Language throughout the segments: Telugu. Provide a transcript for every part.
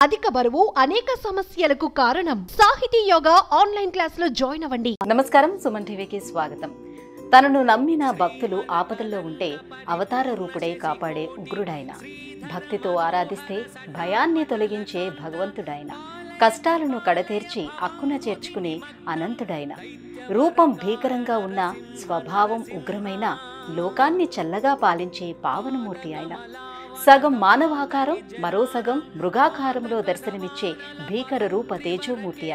అధిక బరువు అనేక సమస్యలకు కారణం. సాహితీ యోగా ఆన్లైన్ క్లాసులో జాయిన్ అవ్వండి. నమస్కారం, సుమన్ టీవీకి స్వాగతం. తనను నమ్మిన భక్తులు ఆపదల్లో ఉంటే అవతార రూపుడై కాపాడే ఉగ్రుడైన, భక్తితో ఆరాధిస్తే భయాన్ని తొలగించే భగవంతుడైన, కష్టాలను కడతీర్చి అక్కున చేర్చుకునే అనంతుడైన, రూపం భీకరంగా ఉన్న స్వభావం ఉగ్రమైన, లోకాన్ని చల్లగా పాలించే పావనమూర్తి ఆయన, సగం మానవాకారం మరో సగం మృగాకారంలో దర్శనమిచ్చే భీకర రూప తేజోమూర్తి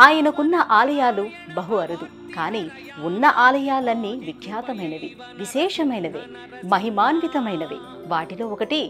ఆయనకున్న ఆలయాలు బహు అరుదు. కానీ ఉన్న ఆలయాలన్నీ విఖ్యాతమైనవి, విశేషమైనవి, మహిమాన్వితమైనవి. వాటిలో ఒకటి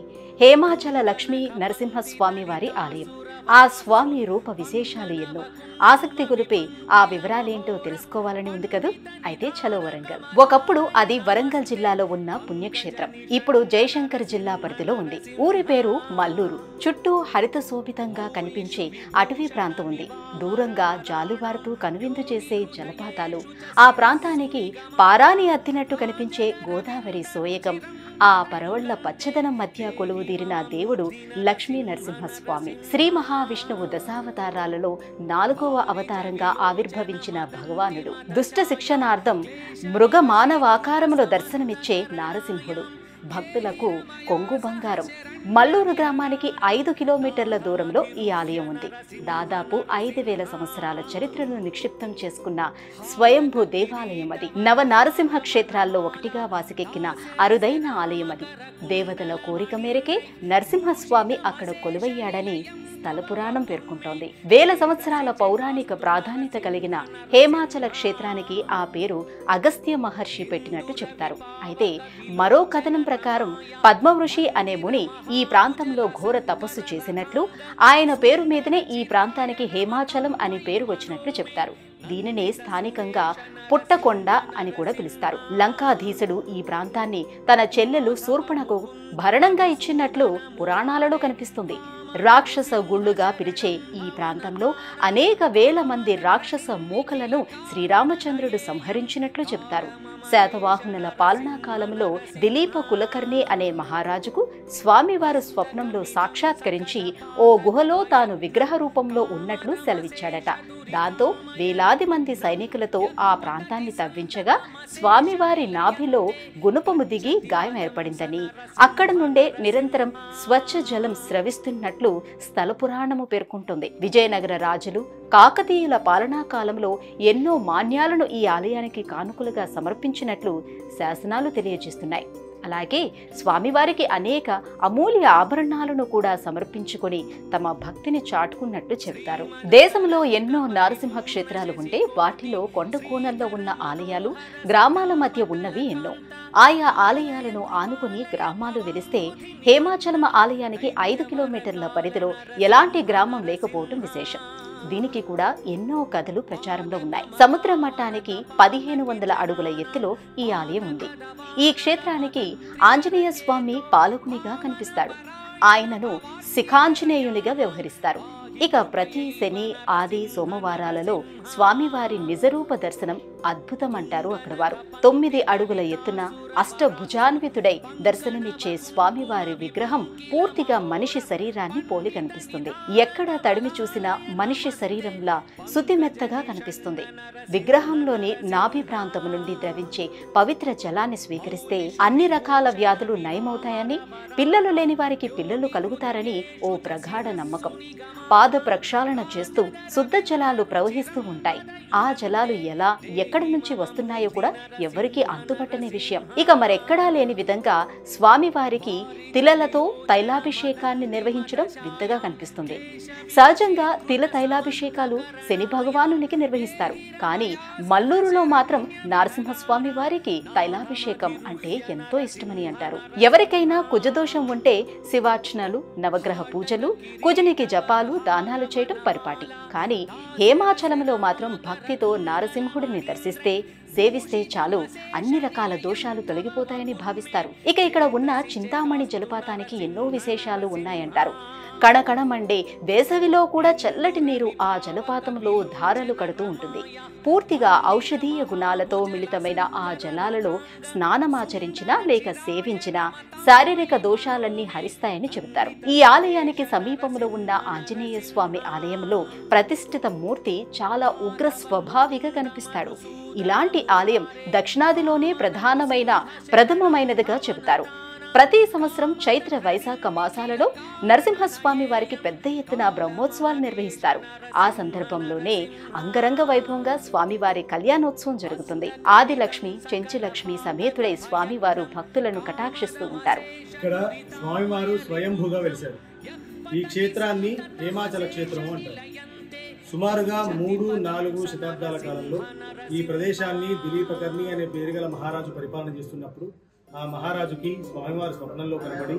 హేమాచల లక్ష్మీ నరసింహస్వామి వారి ఆలయం. ఆ స్వామి రూప విశేషాలు ఎన్నో. ఆసక్తి గురిపై ఆ వివరాలేంటో తెలుసుకోవాలని ఉంది కదూ. అయితే చలో వరంగల్. ఒకప్పుడు అది వరంగల్ జిల్లాలో ఉన్న పుణ్యక్షేత్రం. ఇప్పుడు జయశంకర్ జిల్లా పరిధిలో ఉంది. ఊరి పేరు మల్లూరు. చుట్టూ హరిత శోభితంగా కనిపించే అటవీ ప్రాంతం ఉంది. దూరంగా జాలువారుతూ కనువిందు చేసే జలపాతాలు, ఆ ప్రాంతానికి పారాని అద్దినట్టు కనిపించే గోదావరి సోయగం, ఆ పరవళ్ల పచ్చదనం మధ్య కొలువుదీరిన దేవుడు లక్ష్మీ నరసింహస్వామి. శ్రీ మహావిష్ణువు దశావతారాలలో 4వ అవతారంగా ఆవిర్భవించిన భగవానుడు. దుష్ట శిక్షణార్థం మృగ మానవాకారములో దర్శనమిచ్చే నారసింహుడు. భక్తులకు కొంగు బంగారం. మల్లూరు గ్రామానికి 5 కిలోమీటర్ల దూరంలో ఈ ఆలయం ఉంది. దాదాపు 5,000 సంవత్సరాల చరిత్రను నిక్షిప్తం చేసుకున్న స్వయంభూ దేవాలయం అది. నవ నారసింహ క్షేత్రాల్లో ఒకటిగా వాసికెక్కిన అరుదైన ఆలయం అది. దేవతల కోరిక మేరకే నరసింహస్వామి అక్కడ కొలువయ్యాడని స్థల పురాణం పేర్కొంటోంది. 1000 సంవత్సరాల పౌరాణిక ప్రాధాన్యత కలిగిన హేమాచల క్షేత్రానికి ఆ పేరు అగస్త్య మహర్షి పెట్టినట్టు చెప్తారు. అయితే మరో కథనం ప్రకారం పద్మఋషి అనే ముని ఈ ప్రాంతంలో ఘోర తపస్సు చేసినట్లు, ఆయన పేరు మీదనే ఈ ప్రాంతానికి హేమాచలం అని పేరు వచ్చినట్లు చెప్తారు. దీనినే స్థానికంగా పుట్టకొండ అని కూడా పిలుస్తారు. లంకాధీశుడు ఈ ప్రాంతాన్ని తన చెల్లెలు శూర్పణకు భరణంగా ఇచ్చినట్లు పురాణాలలో కనిపిస్తుంది. రాక్షస గుళ్ళుగా పిలిచే ఈ ప్రాంతంలో అనేక వేల మంది రాక్షస మూకలను శ్రీరామచంద్రుడు సంహరించినట్లు చెబుతారు. శాతవాహనుల పాలనా కాలంలో దిలీప కులకర్ణి అనే మహారాజుకు స్వామివారు స్వప్నంలో సాక్షాత్కరించి ఓ గుహలో తాను విగ్రహ రూపంలో ఉన్నట్లు సెలవిచ్చాడట. దాంతో వేలాది మంది సైనికులతో ఆ ప్రాంతాన్ని తవ్వించగా స్వామివారి నాభిలో గుణపము దిగి గాయం ఏర్పడిందని, అక్కడ నుండే నిరంతరం స్వచ్ఛ జలం స్రవిస్తున్నట్లు స్థల పురాణము పేర్కొంటుంది. విజయనగర రాజులు, కాకతీయుల పాలనా కాలంలో ఎన్నో మాన్యాలను ఈ ఆలయానికి కానుకలుగా సమర్పించినట్లు శాసనాలు తెలియజేస్తున్నాయి. అలాగే స్వామివారికి అనేక అమూల్య ఆభరణాలను కూడా సమర్పించుకొని తమ భక్తిని చాటుకున్నట్టు చెబుతారు. దేశంలో ఎన్నో నారసింహ క్షేత్రాలు ఉంటే వాటిలో కొండ కోణంలో ఉన్న ఆలయాలు గ్రామాల మధ్య ఉన్నవి ఎన్నో. ఆయా ఆలయాలను ఆనుకుని గ్రామాలు వెలిస్తే హేమాచలం ఆలయానికి 5 కిలోమీటర్ల పరిధిలో ఎలాంటి గ్రామం లేకపోవటం విశేషం. దీనికి కూడా ఎన్నో కథలు ప్రచారంలో ఉన్నాయి. సముద్ర మట్టానికి 1500 అడుగుల ఎత్తులో ఈ ఆలయం ఉంది. ఈ క్షేత్రానికి ఆంజనేయ స్వామి పాలకునిగా కనిపిస్తాడు. ఆయనను శిఖాంజనేయునిగా వ్యవహరిస్తారు. ఇక ప్రతి శని, ఆది, సోమవారాలలో స్వామివారి నిజరూప దర్శనం అద్భుతం అంటారు అక్కడ వారు. 9 అడుగుల ఎత్తున అష్టభుజాన్వితుడై దర్శనమిచ్చే స్వామివారి విగ్రహం పూర్తిగా మనిషి శరీరాన్ని పోలి కనిపిస్తుంది. ఎక్కడ తడిమి చూసినా మనిషి శరీరంలా సుతిమెత్తగా కనిపిస్తుంది. విగ్రహంలోని నాభి ప్రాంతం నుండి ద్రవించే పవిత్ర జలాన్ని స్వీకరిస్తే అన్ని రకాల వ్యాధులు నయమవుతాయని, పిల్లలు లేని వారికి పిల్లలు కలుగుతారని ఓ ప్రగాఢ నమ్మకం. పాద ప్రక్షాళన చేస్తూ శుద్ధ జలాలు ప్రవహిస్తూ ఉంటాయి. ఆ జలాలు ఎలా, ఎక్కడి నుంచి వస్తున్నాయో కూడా ఎవరికీ అంతుపట్టని విషయం. ఇక మరెక్కడా లేని విధంగా స్వామివారికి తిలలతో తైలాభిషేకాన్ని నిర్వహించడం వింతగా కనిపిస్తుంది. సహజంగా తిల తైలాభిషేకాలు శని భగవానునికి నిర్వహిస్తారు. కానీ మల్లూరులో మాత్రం నరసింహస్వామి వారికి తైలాభిషేకం అంటే ఎంతో ఇష్టమని అంటారు. ఎవరికైనా కుజదోషం ఉంటే శివార్చనలు, నవగ్రహ పూజలు, కుజునికి జపాలు, దానాలు చేయటం పరిపాటి. కానీ హేమాచలంలో మాత్రం భక్తితో నారసింహుడిని దర్శిస్తే, సేవిస్తే చాలు అన్ని రకాల దోషాలు తొలగిపోతాయని భావిస్తారు. ఇక ఇక్కడ ఉన్న చింతామణి జలపాతానికి ఎన్నో విశేషాలు ఉన్నాయంటారు. కణకణమండే వేసవిలో కూడా చల్లటి నీరు ఆ జలపాతంలో ధారలు కడుతూ ఉంటుంది. పూర్తిగా ఔషధీయ గుణాలతో మిళితమైన ఆ జలాలలో స్నానమాచరించినా లేక సేవించినా శారీరక దోషాలన్నీ హరిస్తాయని చెబుతారు. ఈ ఆలయానికి సమీపంలో ఉన్న ఆంజనేయ స్వామి ఆలయంలో ప్రతిష్ఠిత మూర్తి చాలా ఉగ్ర స్వభావిగా కనిపిస్తాడు. ఇలాంటి ఆలయం దక్షిణాదిలోనే ప్రథమమైనదిగా చెబుతారు. ప్రతి సంవత్సరం చైత్ర వైశాఖ మాసాలలో నరసింహస్వామి వారికి పెద్ద ఎత్తున బ్రహ్మోత్సవాలు నిర్వహిస్తారు. ఆ సందర్భంలోనే అంగరంగ వైభవంగా స్వామివారి కళ్యాణోత్సవం జరుగుతుంది. ఆదిలక్ష్మి చెంచులక్ష్మి సమేతుడై స్వామివారు భక్తులను కటాక్షిస్తూ ఉంటారు. ఇక్కడ స్వామివారు స్వయంభూగా వెలిశారు. ఈ క్షేత్రాన్ని హేమాచల క్షేత్రము అంటారు. సుమారుగా 3-4 శతాబ్దాల కాలంలో ఈ ప్రదేశాన్ని దిలీపకర్ణి అనే పేరు గల మహారాజు పరిపాలన చేస్తున్నప్పుడు ఆ మహారాజుకి స్వామివారి స్వప్నంలో కనబడి,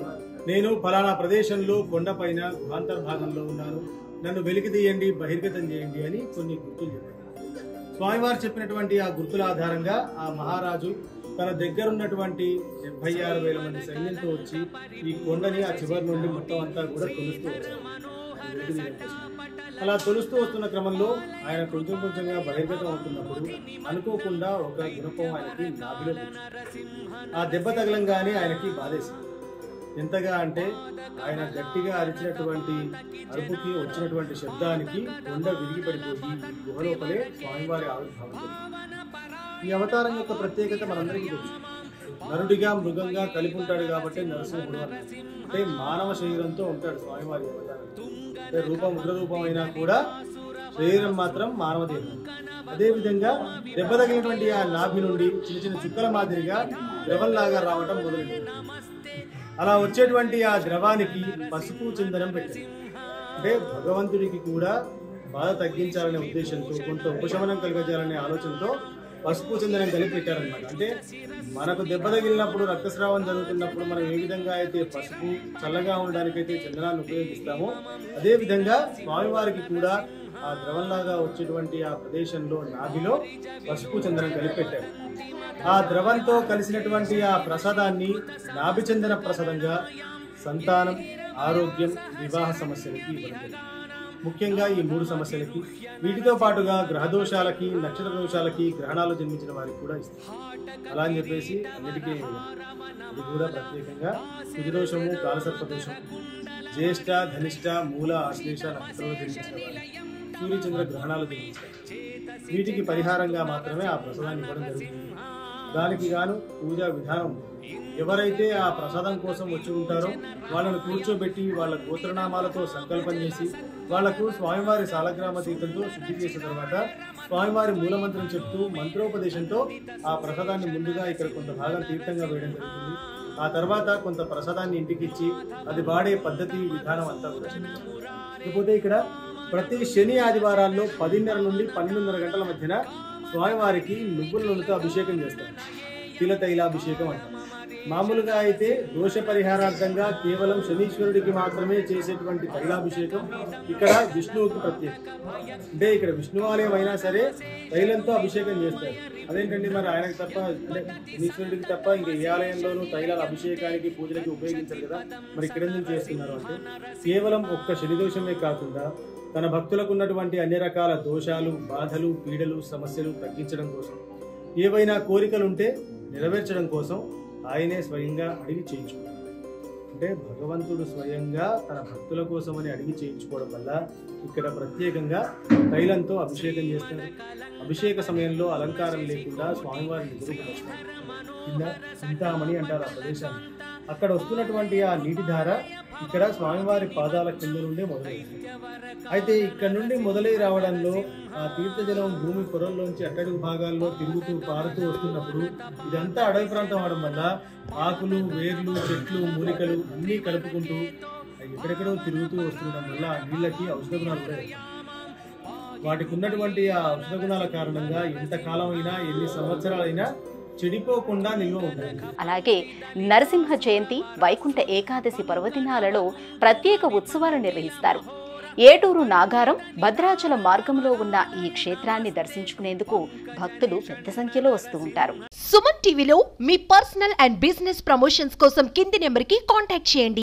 నేను ఫలానా ప్రదేశంలో కొండపైన గుహాంతర్భాగంలో ఉన్నాను, నన్ను వెలికి తీయండి, బహిర్గతం చేయండి అని కొన్ని గుర్తులు చెప్పారు. స్వామివారు చెప్పినటువంటి ఆ గుర్తుల ఆధారంగా ఆ మహారాజు తన దగ్గరున్నటువంటి 76,000 మంది సైన్యంతో వచ్చి ఈ కొండని ఆ చివరి నుండి మొత్తం అంతా కూడా తొలుస్తూ వచ్చారు. అలా తొలుస్తూ వస్తున్న క్రమంలో ఆయన కొంచెం కొంచెంగా బహిర్గతం అవుతున్నప్పుడు అనుకోకుండా ఒక గుణపం ఆయనకి నాభిలో ఆ దెబ్బ తగలంగానే ఆయనకి బాధేసింది. ఎంతగా అంటే ఆయన గట్టిగా అరిచినటువంటి అరుపుకి వచ్చినటువంటి శబ్దానికి కొండ విరిగి పడిపోయి ఈ గుహలోపలే స్వామివారి ఆవిర్భావం. ఈ అవతారం యొక్క ప్రత్యేకత మనందరికీ తెలుసు. నరుడిగా మృగంగా కలిపి ఉంటాడు కాబట్టి నరసింహుడు అంటే మానవ శరీరంతో ఉంటాడు స్వామివారి అవతారం. అంటే రూపం ఉగ్ర రూపం అయినా కూడా శరీరం మాత్రం మానవ దేహం. అదేవిధంగా దెబ్బ తగిలినటువంటి ఆ నాభి నుండి చిన్న చిన్న చుక్కల మాదిరిగా ద్రవంలాగా రావటం మొదలైంది. అలా వచ్చేటువంటి ఆ ద్రవానికి పసుపు చందనం పెట్టారు. అంటే భగవంతుడికి కూడా బాధ తగ్గించాలనే ఉద్దేశంతో, కొంత ఉపశమనం కలిగించాలనే ఆలోచనతో పసుపు చందనం కలిపి పెట్టారనమాట. అంటే మనకు దెబ్బ తగిలినప్పుడు రక్తస్రావం జరుగుతున్నప్పుడు మనం ఏ విధంగా అయితే పసుపు చల్లగా ఉండడానికైతే చందనాన్ని ఉపయోగిస్తామో, అదేవిధంగా స్వామివారికి కూడా ఆ ద్రవంలాగా వచ్చేటువంటి ఆ ప్రదేశంలో నాభిలో పసుపు చందనం కలిపి పెట్టారు. ఆ ద్రవంతో కలిసినటువంటి ఆ ప్రసాదాన్ని నాభి చందన ప్రసాదంగా సంతానం, ఆరోగ్యం, వివాహ సమస్యలకి ఇవ్వబడుతుంది. ముఖ్యంగా ఈ 3 సమస్యలకి, వీటితో పాటుగా గ్రహదోషాలకి, నక్షత్ర దోషాలకి, గ్రహణాలు జన్మించిన వారికి కూడా ఇస్తారు. అలా అని చెప్పేసి అన్నిటికీ ఇది కూడా ప్రత్యేకంగా కుజదోషము, కాలసర్పదోషం, జ్యేష్ఠ, ధనిష్ట, మూల, ఆశ్లేష నక్షత్రంలో జన్మించిన వారికి సూర్యచంద్ర గ్రహణాలు జన్మించారు. వీటికి పరిహారంగా మాత్రమే ఆ ప్రసాదాన్ని ఇవ్వడం జరుగుతుంది. దానికి గాను పూజా విధానం. ఎవరైతే ఆ ప్రసాదం కోసం వచ్చి ఉంటారో వాళ్ళను కూర్చోబెట్టి వాళ్ళ గోత్రనామాలతో సంకల్పం చేసి వాళ్లకు స్వామివారి సాలగ్రామ తీర్థంతో శుద్ధి చేసిన తర్వాత స్వామివారి మూలమంత్రం చెప్తూ మంత్రోపదేశంతో ఆ ప్రసాదాన్ని ముందుగా ఇక్కడ కొంత భాగం తీర్థంగా వేయడం జరుగుతుంది. ఆ తర్వాత కొంత ప్రసాదాన్ని ఇంటికి ఇచ్చి అది వాడే పద్ధతి విధానం అంతా కూడా. ఇకపోతే ఇక్కడ ప్రతి శని ఆదివారాల్లో 10:30 నుండి 12:30 గంటల మధ్యన స్వామివారికి నువ్వుల నూనెతో అభిషేకం చేస్తారు. తిలతైలాభిషేకం అంటారు. మామూలుగా అయితే దోష పరిహారార్థంగా కేవలం శనీశ్వరుడికి మాత్రమే చేసేటువంటి తైలాభిషేకం ఇక్కడ విష్ణువుకి ప్రత్యేకం. అంటే ఇక్కడ విష్ణు ఆలయం అయినా సరే తైలంతో అభిషేకం చేస్తారు. అదేంటండి మరి ఆయనకు తప్ప, అంటే శనీశ్వరుడికి తప్ప ఇంకా ఏ ఆలయంలోనూ తైలాల అభిషేకానికి పూజలకి ఉపయోగించారు కదా, మరి ఇక్కడ ఎందుకు చేస్తున్నారు అంటే కేవలం ఒక్క శని దోషమే కాకుండా తన భక్తులకు ఉన్నటువంటి అన్ని రకాల దోషాలు, బాధలు, పీడలు, సమస్యలు తగ్గించడం కోసం, ఏవైనా కోరికలుంటే నెరవేర్చడం కోసం ఆయనే స్వయంగా అడిగి చేయించుకుంటారు. అంటే భగవంతుడు స్వయంగా తన భక్తుల కోసమని అడిగి చేయించుకోవడం వల్ల ఇక్కడ ప్రత్యేకంగా తైలంతో అభిషేకం చేస్తారు. అభిషేక సమయంలో అలంకారం లేకుండా స్వామివారిని నిరూపణిస్తారు. కింద చింతామణి అంటారు ఆ ప్రదేశాన్ని. అక్కడ వస్తున్నటువంటి ఆ నీటి ధార ఇక్కడ స్వామివారి పాదాల కింద నుండి మొదలైంది. అయితే ఇక్కడ నుండి మొదలై రావడంలో ఆ తీర్థజలం భూమి పొరల్లోంచి అట్టడుగు భాగాల్లో తిరుగుతూ పారుతూ వస్తున్నప్పుడు ఇదంతా అడవి ప్రాంతం అవడం వల్ల ఆకులు, వేర్లు, చెట్లు, మూలికలు అన్నీ కలుపుకుంటూ ఎక్కడెక్కడో తిరుగుతూ వస్తుండడం వల్ల నీళ్ళకి ఔషధ గుణాలు ఉంటాయి. వాటికి ఉన్నటువంటి ఆ ఔషధ గుణాల కారణంగా ఎంత కాలం అయినా, ఎన్ని సంవత్సరాలైనా చెడిపోకుండా నిల్వ ఉంటాయి. అలాగే నరసింహ జయంతి, వైకుంఠ ఏకాదశి పర్వదినాలలో ప్రత్యేక ఉత్సవాలు నిర్వహిస్తారు. ఏటూరు నాగారం, భద్రాచలం మార్గంలో ఉన్న ఈ క్షేత్రాన్ని దర్శించుకునేందుకు భక్తులు పెద్ద సంఖ్యలో వస్తూ ఉంటారు. సుమన్ టీవీలో మీ పర్సనల్ అండ్ బిజినెస్ ప్రమోషన్స్ కోసం కింది నెంబర్కి కాంటాక్ట్ చేయండి.